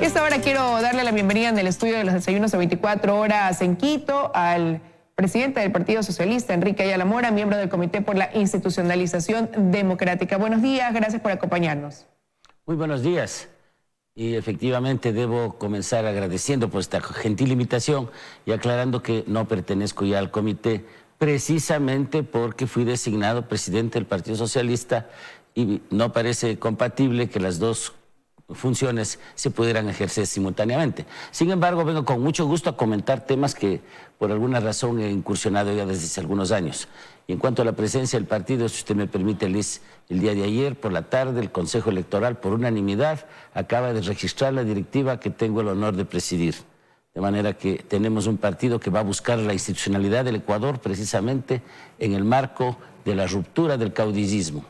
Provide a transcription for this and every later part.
Y esta hora quiero darle la bienvenida en el estudio de los desayunos a 24 horas en Quito al presidente del Partido Socialista, Enrique Ayala Mora, miembro del Comité por la Institucionalización Democrática. Buenos días, gracias por acompañarnos. Muy buenos días. Y efectivamente debo comenzar agradeciendo por esta gentil invitación y aclarando que no pertenezco ya al comité, precisamente porque fui designado presidente del Partido Socialista y no parece compatible que las dos funciones se pudieran ejercer simultáneamente. Sin embargo, vengo con mucho gusto a comentar temas que por alguna razón he incursionado ya desde hace algunos años. Y en cuanto a la presencia del partido, si usted me permite, Liz, el día de ayer por la tarde el Consejo Electoral por unanimidad acaba de registrar la directiva que tengo el honor de presidir. De manera que tenemos un partido que va a buscar la institucionalidad del Ecuador precisamente en el marco de la ruptura del caudillismo.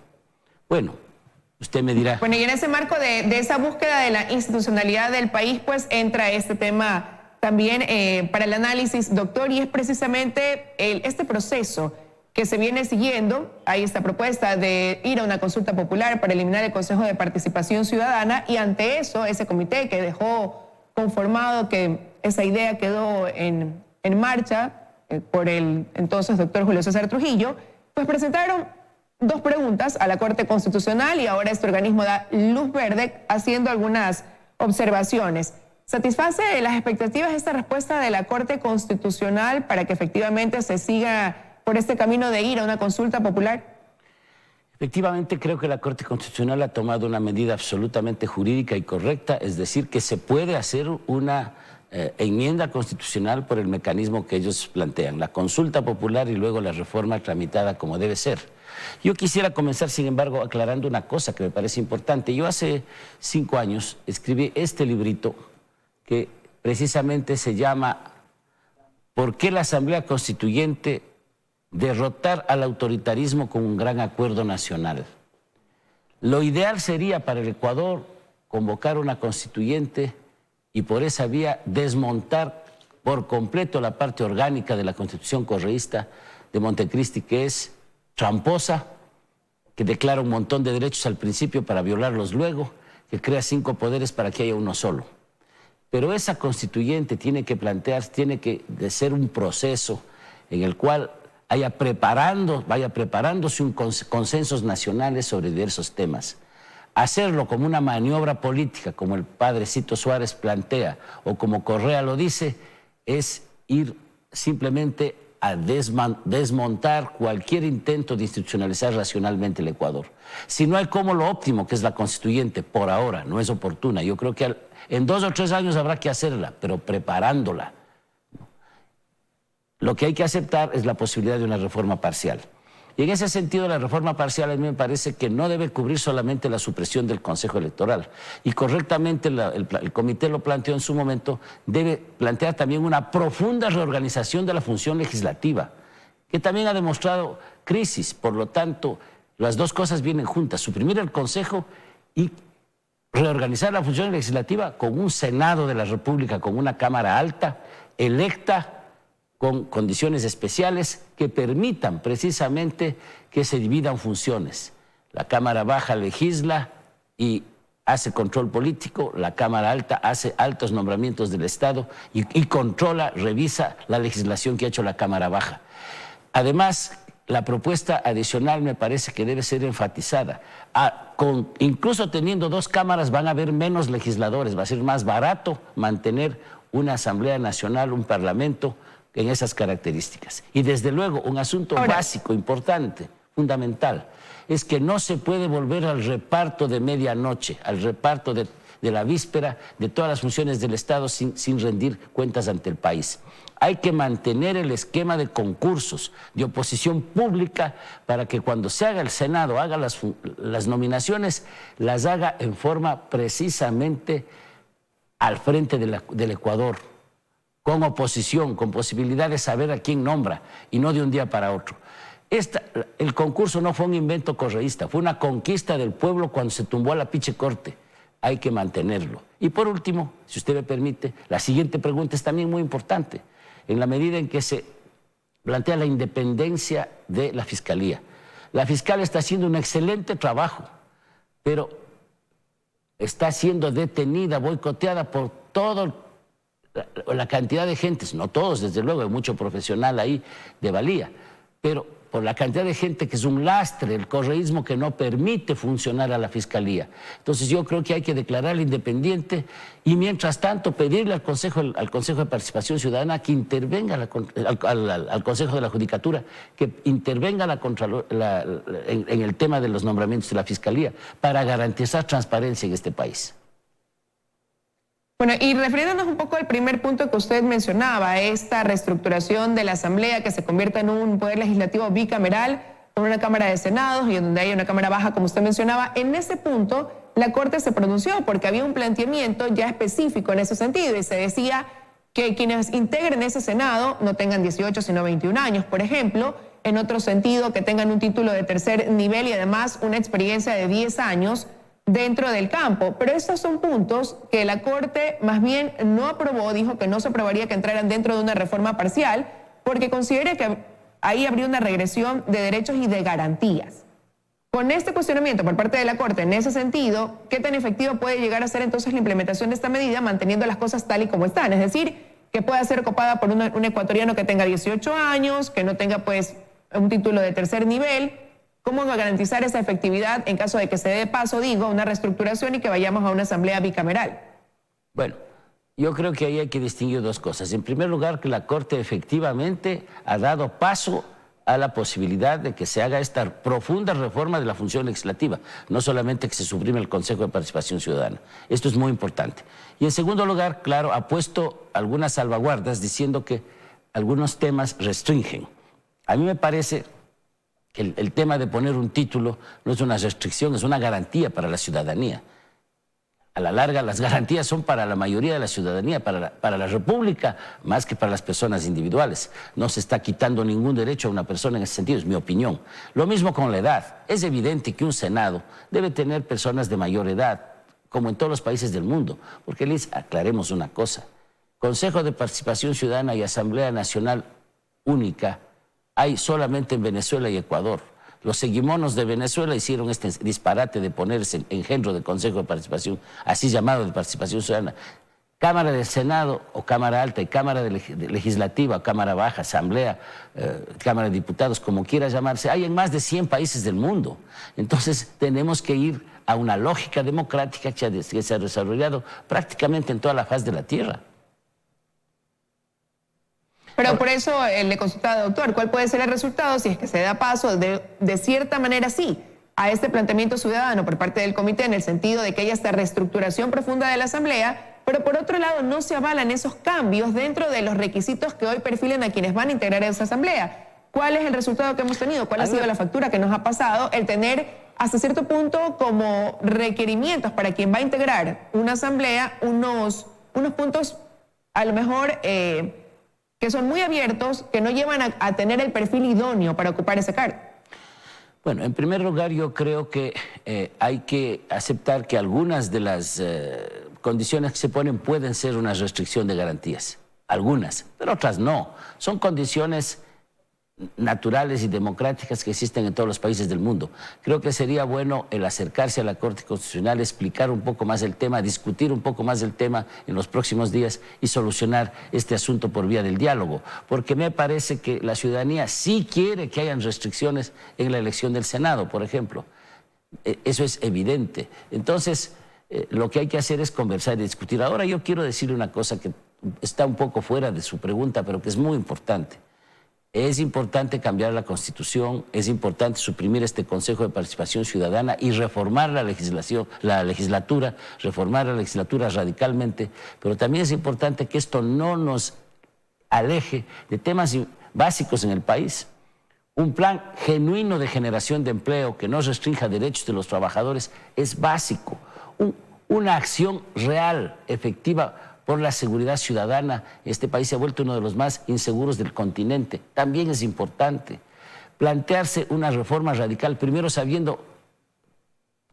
Bueno, usted me dirá. Bueno, y en ese marco de esa búsqueda de la institucionalidad del país, pues entra este tema también para el análisis, doctor, y es precisamente este proceso que se viene siguiendo. Hay esta propuesta de ir a una consulta popular para eliminar el Consejo de Participación Ciudadana, y ante eso, ese comité que dejó conformado, que esa idea quedó en marcha por el entonces doctor Julio César Trujillo, pues presentaron dos preguntas a la Corte Constitucional y ahora este organismo da luz verde haciendo algunas observaciones. ¿Satisface las expectativas esta respuesta de la Corte Constitucional para que efectivamente se siga por este camino de ir a una consulta popular? Efectivamente, creo que la Corte Constitucional ha tomado una medida absolutamente jurídica y correcta, es decir, que se puede hacer una enmienda constitucional por el mecanismo que ellos plantean, la consulta popular y luego la reforma tramitada como debe ser. Yo quisiera comenzar, sin embargo, aclarando una cosa que me parece importante. Yo hace 5 años escribí este librito que precisamente se llama ¿Por qué la Asamblea Constituyente derrotar al autoritarismo con un gran acuerdo nacional? Lo ideal sería para el Ecuador convocar una constituyente y por esa vía desmontar por completo la parte orgánica de la Constitución correísta de Montecristi, que es tramposa, que declara un montón de derechos al principio para violarlos luego, que crea 5 poderes para que haya uno solo. Pero esa constituyente tiene que plantearse, tiene que ser un proceso en el cual vaya preparándose consensos nacionales sobre diversos temas. Hacerlo como una maniobra política, como el padrecito Suárez plantea, o como Correa lo dice, es ir simplemente a desmontar cualquier intento de institucionalizar racionalmente el Ecuador. Si no hay como lo óptimo, que es la constituyente, por ahora no es oportuna. Yo creo que en 2 o 3 años habrá que hacerla, pero preparándola. Lo que hay que aceptar es la posibilidad de una reforma parcial. Y en ese sentido, la reforma parcial a mí me parece que no debe cubrir solamente la supresión del Consejo Electoral. Y correctamente el comité lo planteó en su momento, debe plantear también una profunda reorganización de la función legislativa, que también ha demostrado crisis. Por lo tanto, las dos cosas vienen juntas: suprimir el Consejo y reorganizar la función legislativa con un Senado de la República, con una Cámara Alta, electa, con condiciones especiales que permitan precisamente que se dividan funciones. La Cámara Baja legisla y hace control político, la Cámara Alta hace altos nombramientos del Estado y controla, revisa la legislación que ha hecho la Cámara Baja. Además, la propuesta adicional me parece que debe ser enfatizada. Incluso teniendo 2 cámaras van a haber menos legisladores, va a ser más barato mantener una Asamblea Nacional, un Parlamento en esas características. Y desde luego un asunto básico, importante, fundamental, es que no se puede volver al reparto de medianoche, al reparto de la víspera de todas las funciones del Estado sin rendir cuentas ante el país. Hay que mantener el esquema de concursos, de oposición pública, para que cuando se haga el Senado, haga las nominaciones, las haga en forma precisamente al frente del Ecuador, con oposición, con posibilidad de saber a quién nombra y no de un día para otro. El concurso no fue un invento correísta, fue una conquista del pueblo cuando se tumbó a la Piche Corte. Hay que mantenerlo. Y por último, si usted me permite, la siguiente pregunta es también muy importante. En la medida en que se plantea la independencia de la Fiscalía. La fiscal está haciendo un excelente trabajo, pero está siendo detenida, boicoteada por toda la cantidad de gentes, no todos, desde luego, hay mucho profesional ahí de valía, pero por la cantidad de gente que es un lastre, el correísmo que no permite funcionar a la Fiscalía. Entonces yo creo que hay que declararla independiente y mientras tanto pedirle al Consejo de Participación Ciudadana que intervenga, al Consejo de la Judicatura, que intervenga en el tema de los nombramientos de la Fiscalía para garantizar transparencia en este país. Bueno, y refiriéndonos un poco al primer punto que usted mencionaba, esta reestructuración de la Asamblea que se convierta en un poder legislativo bicameral, con una Cámara de Senados y donde hay una Cámara Baja, como usted mencionaba, en ese punto la Corte se pronunció porque había un planteamiento ya específico en ese sentido y se decía que quienes integren ese Senado no tengan 18 sino 21 años, por ejemplo, en otro sentido que tengan un título de tercer nivel y además una experiencia de 10 años dentro del campo, pero estos son puntos que la Corte más bien no aprobó, dijo que no se aprobaría que entraran dentro de una reforma parcial porque considera que ahí habría una regresión de derechos y de garantías. Con este cuestionamiento por parte de la Corte en ese sentido, ¿qué tan efectiva puede llegar a ser entonces la implementación de esta medida manteniendo las cosas tal y como están? Es decir, que pueda ser copada por un ecuatoriano que tenga 18 años, que no tenga pues un título de tercer nivel. ¿Cómo garantizar esa efectividad en caso de que se dé paso, digo, a una reestructuración y que vayamos a una asamblea bicameral? Bueno, yo creo que ahí hay que distinguir dos cosas. En primer lugar, que la Corte efectivamente ha dado paso a la posibilidad de que se haga esta profunda reforma de la función legislativa, no solamente que se suprime el Consejo de Participación Ciudadana. Esto es muy importante. Y en segundo lugar, claro, ha puesto algunas salvaguardas diciendo que algunos temas restringen. A mí me parece que el tema de poner un título no es una restricción, es una garantía para la ciudadanía. A la larga, las garantías son para la mayoría de la ciudadanía, para la República, más que para las personas individuales. No se está quitando ningún derecho a una persona en ese sentido, es mi opinión. Lo mismo con la edad. Es evidente que un Senado debe tener personas de mayor edad, como en todos los países del mundo. Porque les aclaremos una cosa. Consejo de Participación Ciudadana y Asamblea Nacional Única hay solamente en Venezuela y Ecuador. Los seguimonos de Venezuela hicieron este disparate de ponerse en engendro del Consejo de Participación, así llamado de Participación Ciudadana. Cámara del Senado o Cámara Alta y Cámara Legislativa, Cámara Baja, Asamblea, Cámara de Diputados, como quiera llamarse, hay en más de 100 países del mundo. Entonces tenemos que ir a una lógica democrática que se ha desarrollado prácticamente en toda la faz de la tierra. Pero por eso le consultaba, doctor, ¿cuál puede ser el resultado si es que se da paso de cierta manera sí a este planteamiento ciudadano por parte del comité en el sentido de que haya esta reestructuración profunda de la Asamblea, pero por otro lado no se avalan esos cambios dentro de los requisitos que hoy perfilan a quienes van a integrar esa Asamblea? ¿Cuál es el resultado que hemos tenido? ¿Cuál ha sido la factura que nos ha pasado? El tener hasta cierto punto como requerimientos para quien va a integrar una Asamblea unos puntos a lo mejor que son muy abiertos, que no llevan a tener el perfil idóneo para ocupar ese cargo. Bueno, en primer lugar yo creo que hay que aceptar que algunas de las condiciones que se ponen pueden ser una restricción de garantías. Algunas, pero otras no. Son condiciones naturales y democráticas que existen en todos los países del mundo. Creo que sería bueno el acercarse a la Corte Constitucional, explicar un poco más el tema, discutir un poco más el tema en los próximos días y solucionar este asunto por vía del diálogo, porque me parece que la ciudadanía sí quiere que hayan restricciones en la elección del Senado, por ejemplo. Eso es evidente. Entonces, lo que hay que hacer es conversar y discutir. Ahora yo quiero decirle una cosa que está un poco fuera de su pregunta, pero que es muy importante. Es importante cambiar la Constitución, es importante suprimir este Consejo de Participación Ciudadana y reformar la legislatura, reformar la legislatura radicalmente, pero también es importante que esto no nos aleje de temas básicos en el país. Un plan genuino de generación de empleo que no restrinja derechos de los trabajadores es básico. Una acción real, efectiva, por la seguridad ciudadana. Este país se ha vuelto uno de los más inseguros del continente. También es importante plantearse una reforma radical, primero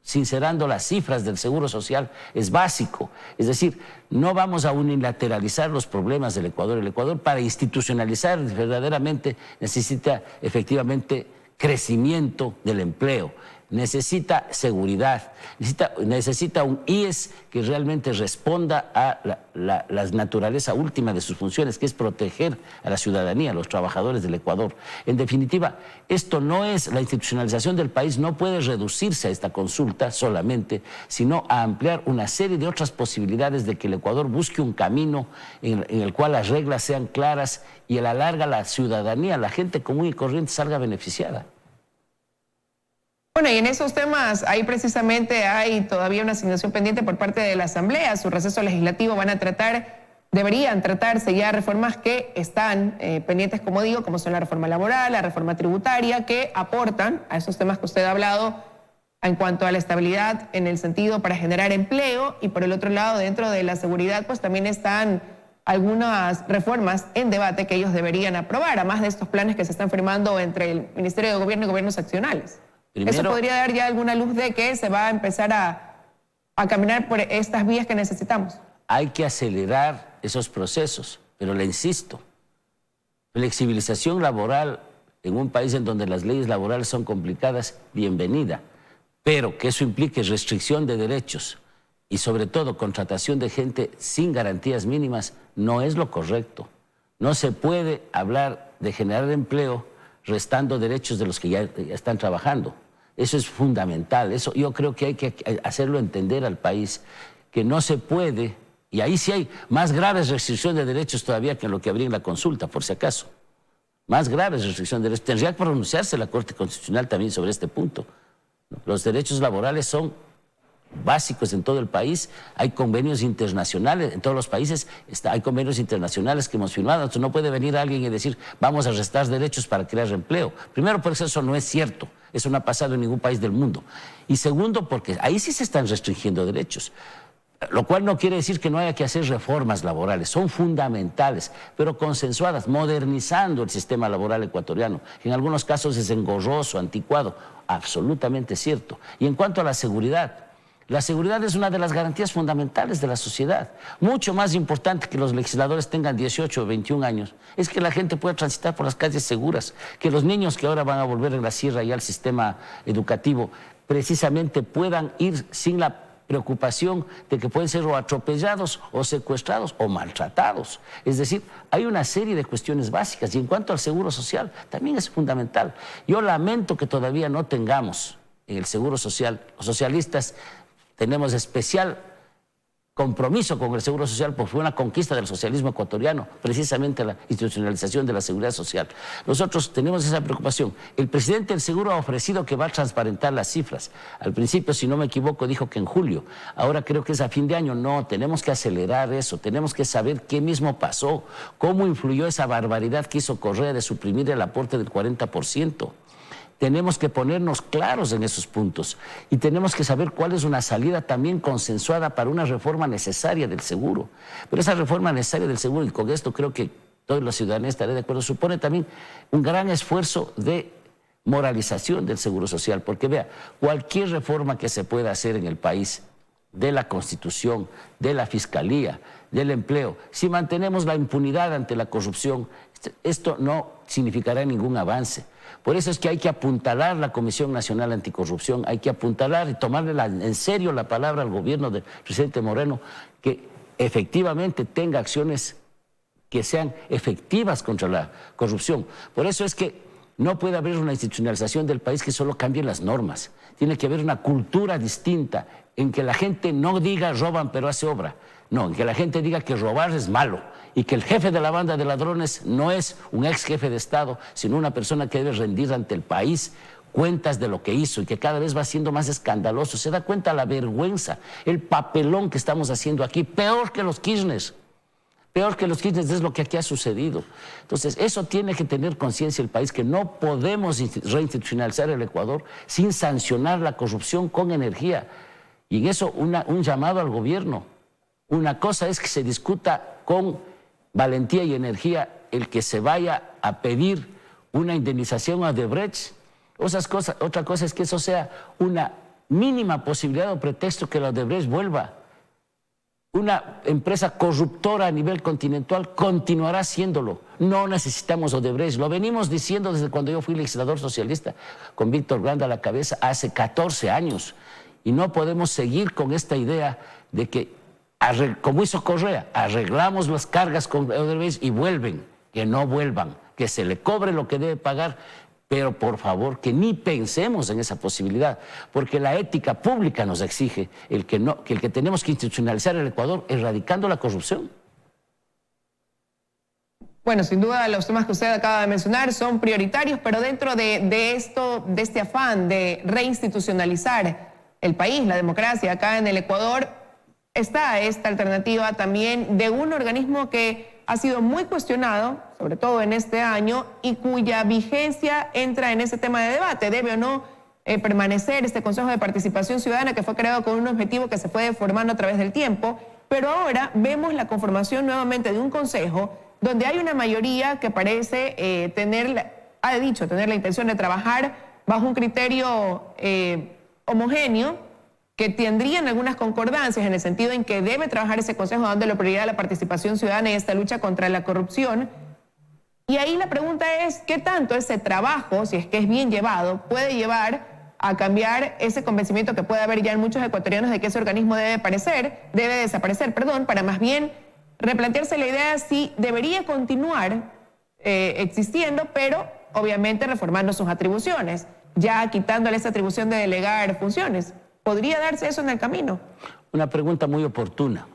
sincerando las cifras del Seguro Social, es básico. Es decir, no vamos a unilateralizar los problemas del Ecuador. El Ecuador, para institucionalizar verdaderamente, necesita efectivamente crecimiento del empleo. necesita seguridad, necesita un IES que realmente responda a la naturaleza última de sus funciones, que es proteger a la ciudadanía, a los trabajadores del Ecuador. En definitiva, esto no es, la institucionalización del país no puede reducirse a esta consulta solamente, sino a ampliar una serie de otras posibilidades de que el Ecuador busque un camino en el cual las reglas sean claras y a la larga la ciudadanía, la gente común y corriente salga beneficiada. Bueno, y en esos temas, ahí precisamente hay todavía una asignación pendiente por parte de la Asamblea. Su receso legislativo deberían tratarse ya reformas que están pendientes, como digo, como son la reforma laboral, la reforma tributaria, que aportan a esos temas que usted ha hablado en cuanto a la estabilidad en el sentido para generar empleo. Y por el otro lado, dentro de la seguridad, pues también están algunas reformas en debate que ellos deberían aprobar, además de estos planes que se están firmando entre el Ministerio de Gobierno y gobiernos seccionales. Primero, ¿eso podría dar ya alguna luz de que se va a empezar a caminar por estas vías que necesitamos? Hay que acelerar esos procesos, pero le insisto, flexibilización laboral en un país en donde las leyes laborales son complicadas, bienvenida, pero que eso implique restricción de derechos y sobre todo contratación de gente sin garantías mínimas no es lo correcto. No se puede hablar de generar empleo restando derechos de los que ya están trabajando. Eso es fundamental. Eso yo creo que hay que hacerlo entender al país, que no se puede, y ahí sí hay más graves restricciones de derechos todavía que en lo que habría en la consulta, por si acaso. Más graves restricciones de derechos. Tendría que pronunciarse la Corte Constitucional también sobre este punto. Los derechos laborales son básicos en todo el país, hay convenios internacionales, en todos los países hay convenios internacionales que hemos firmado, entonces no puede venir alguien y decir vamos a restar derechos para crear empleo. Primero, porque eso no es cierto, eso no ha pasado en ningún país del mundo. Y segundo, porque ahí sí se están restringiendo derechos, lo cual no quiere decir que no haya que hacer reformas laborales, son fundamentales, pero consensuadas, modernizando el sistema laboral ecuatoriano, que en algunos casos es engorroso, anticuado, absolutamente cierto. Y en cuanto a la seguridad es una de las garantías fundamentales de la sociedad. Mucho más importante que los legisladores tengan 18 o 21 años es que la gente pueda transitar por las calles seguras, que los niños que ahora van a volver en la sierra y al sistema educativo precisamente puedan ir sin la preocupación de que pueden ser o atropellados o secuestrados o maltratados. Es decir, hay una serie de cuestiones básicas y en cuanto al seguro social también es fundamental. Yo lamento que todavía no tengamos en el seguro social, los socialistas tenemos especial compromiso con el seguro social porque fue una conquista del socialismo ecuatoriano, precisamente la institucionalización de la seguridad social. Nosotros tenemos esa preocupación. El presidente del seguro ha ofrecido que va a transparentar las cifras. Al principio, si no me equivoco, dijo que en julio. Ahora creo que es a fin de año. No, tenemos que acelerar eso. Tenemos que saber qué mismo pasó, cómo influyó esa barbaridad que hizo Correa de suprimir el aporte del 40%. Tenemos que ponernos claros en esos puntos y tenemos que saber cuál es una salida también consensuada para una reforma necesaria del seguro. Pero esa reforma necesaria del seguro, y con esto creo que toda la ciudadanía estará de acuerdo, supone también un gran esfuerzo de moralización del seguro social, porque vea, cualquier reforma que se pueda hacer en el país, de la Constitución, de la Fiscalía, del empleo, si mantenemos la impunidad ante la corrupción, esto no significará ningún avance. Por eso es que hay que apuntalar la Comisión Nacional Anticorrupción, hay que apuntalar y tomarle en serio la palabra al gobierno del presidente Moreno, que efectivamente tenga acciones que sean efectivas contra la corrupción. Por eso es que no puede haber una institucionalización del país que solo cambie las normas. Tiene que haber una cultura distinta en que la gente no diga roban pero hace obra. No, en que la gente diga que robar es malo y que el jefe de la banda de ladrones no es un ex jefe de Estado, sino una persona que debe rendir ante el país cuentas de lo que hizo y que cada vez va siendo más escandaloso. Se da cuenta la vergüenza, el papelón que estamos haciendo aquí, peor que los Kirchner. Peor que los Kirchner es lo que aquí ha sucedido. Entonces, eso tiene que tener conciencia el país, que no podemos reinstitucionalizar el Ecuador sin sancionar la corrupción con energía. Y en eso un llamado al gobierno. Una cosa es que se discuta con valentía y energía el que se vaya a pedir una indemnización a Odebrecht. Otra cosa es que eso sea una mínima posibilidad o pretexto que la Odebrecht vuelva una empresa corruptora a nivel continental, continuará siéndolo. No necesitamos Odebrecht. Lo venimos diciendo desde cuando yo fui legislador socialista, con Víctor Granda a la cabeza, hace 14 años. Y no podemos seguir con esta idea de que, como hizo Correa, arreglamos las cargas con Odebrecht y vuelven. Que no vuelvan, que se le cobre lo que debe pagar, pero por favor que ni pensemos en esa posibilidad, porque la ética pública nos exige el que tenemos que institucionalizar el Ecuador erradicando la corrupción. Bueno, sin duda los temas que usted acaba de mencionar son prioritarios, pero dentro de este afán de reinstitucionalizar el país, la democracia acá en el Ecuador, está esta alternativa también de un organismo que ha sido muy cuestionado, sobre todo en este año, y cuya vigencia entra en ese tema de debate. ¿Debe o no permanecer este Consejo de Participación Ciudadana que fue creado con un objetivo que se fue deformando a través del tiempo? Pero ahora vemos la conformación nuevamente de un consejo donde hay una mayoría que parece ha dicho tener la intención de trabajar bajo un criterio homogéneo, que tendrían algunas concordancias en el sentido en que debe trabajar ese consejo dándole prioridad a la participación ciudadana y esta lucha contra la corrupción. Y ahí la pregunta es, ¿qué tanto ese trabajo, si es que es bien llevado, puede llevar a cambiar ese convencimiento que puede haber ya en muchos ecuatorianos de que ese organismo debe desaparecer, para más bien replantearse la idea si debería continuar existiendo, pero obviamente reformando sus atribuciones, ya quitándole esa atribución de delegar funciones? ¿Podría darse eso en el camino? Una pregunta muy oportuna.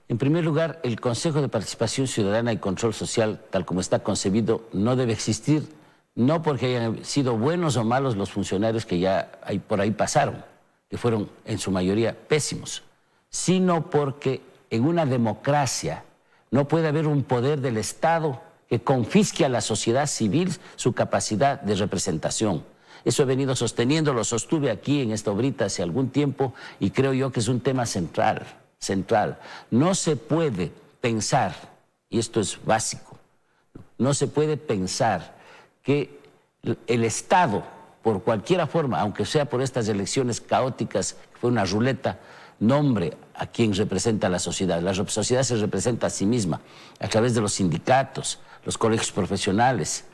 En primer lugar, el Consejo de Participación Ciudadana y Control Social, tal como está concebido, no debe existir, no porque hayan sido buenos o malos los funcionarios que ya por ahí pasaron, que fueron en su mayoría pésimos, sino porque en una democracia no puede haber un poder del Estado que confisque a la sociedad civil su capacidad de representación. Eso he venido sosteniendo, lo sostuve aquí en esta obrita hace algún tiempo y creo yo que es un tema central. No se puede pensar, y esto es básico, no se puede pensar que el Estado, por cualquier forma, aunque sea por estas elecciones caóticas, que fue una ruleta, nombre a quien representa a la sociedad. La sociedad se representa a sí misma a través de los sindicatos, los colegios profesionales,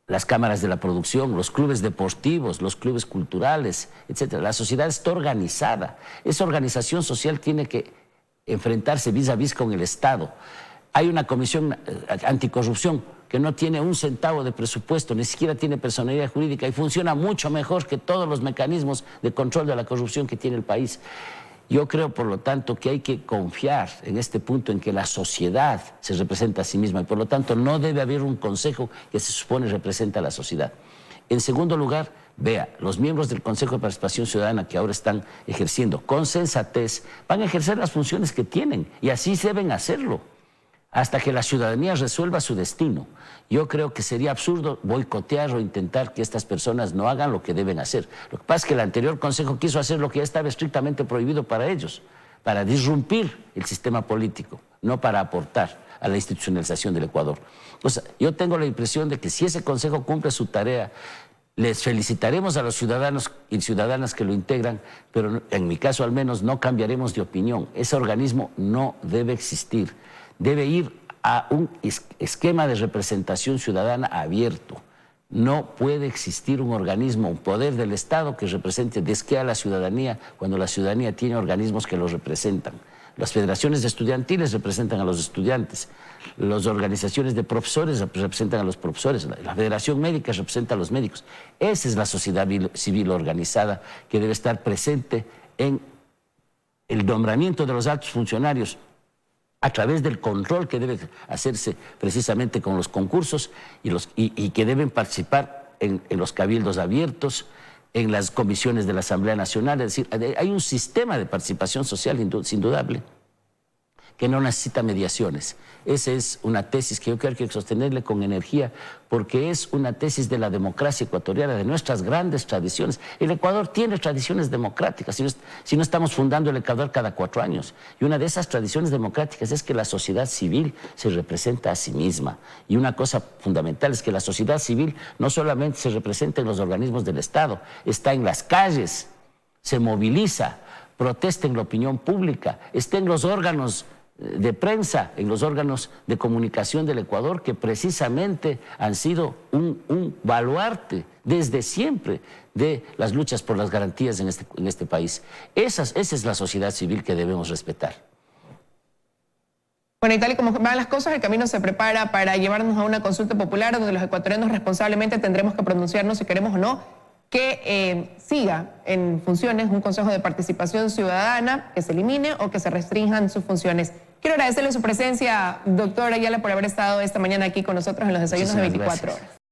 las cámaras de la producción, los clubes deportivos, los clubes culturales, etc. La sociedad está organizada. Esa organización social tiene que enfrentarse vis a vis con el Estado. Hay una comisión anticorrupción que no tiene un centavo de presupuesto, ni siquiera tiene personalidad jurídica y funciona mucho mejor que todos los mecanismos de control de la corrupción que tiene el país. Yo creo, por lo tanto, que hay que confiar en este punto en que la sociedad se representa a sí misma y, por lo tanto, no debe haber un consejo que se supone representa a la sociedad. En segundo lugar, vea, los miembros del Consejo de Participación Ciudadana que ahora están ejerciendo con sensatez van a ejercer las funciones que tienen y así deben hacerlo hasta que la ciudadanía resuelva su destino. Yo creo que sería absurdo boicotear o intentar que estas personas no hagan lo que deben hacer. Lo que pasa es que el anterior Consejo quiso hacer lo que ya estaba estrictamente prohibido para ellos, para disrumpir el sistema político, no para aportar a la institucionalización del Ecuador. O sea, yo tengo la impresión de que si ese Consejo cumple su tarea, les felicitaremos a los ciudadanos y ciudadanas que lo integran, pero en mi caso al menos no cambiaremos de opinión. Ese organismo no debe existir. Debe ir a un esquema de representación ciudadana abierto. No puede existir un organismo, un poder del Estado que represente desquea a la ciudadanía cuando la ciudadanía tiene organismos que los representan. Las federaciones estudiantiles representan a los estudiantes, las organizaciones de profesores representan a los profesores, la Federación Médica representa a los médicos. Esa es la sociedad civil organizada que debe estar presente en el nombramiento de los altos funcionarios a través del control que debe hacerse precisamente con los concursos y que deben participar en los cabildos abiertos, en las comisiones de la Asamblea Nacional. Es decir, hay un sistema de participación social indudable que no necesita mediaciones. Esa es una tesis que yo creo que hay que sostenerle con energía, porque es una tesis de la democracia ecuatoriana, de nuestras grandes tradiciones. El Ecuador tiene tradiciones democráticas, si no estamos fundando el Ecuador cada 4 años. Y una de esas tradiciones democráticas es que la sociedad civil se representa a sí misma. Y una cosa fundamental es que la sociedad civil no solamente se representa en los organismos del Estado, está en las calles, se moviliza, proteste en la opinión pública, esté en los órganos de prensa, en los órganos de comunicación del Ecuador, que precisamente han sido un baluarte desde siempre de las luchas por las garantías en este país. Esa es la sociedad civil que debemos respetar. Bueno, y tal y como van las cosas, el camino se prepara para llevarnos a una consulta popular donde los ecuatorianos responsablemente tendremos que pronunciarnos si queremos o no que siga en funciones un Consejo de Participación Ciudadana, que se elimine o que se restrinjan sus funciones. Quiero agradecerle su presencia, doctor Ayala, por haber estado esta mañana aquí con nosotros en los desayunos de 24 horas.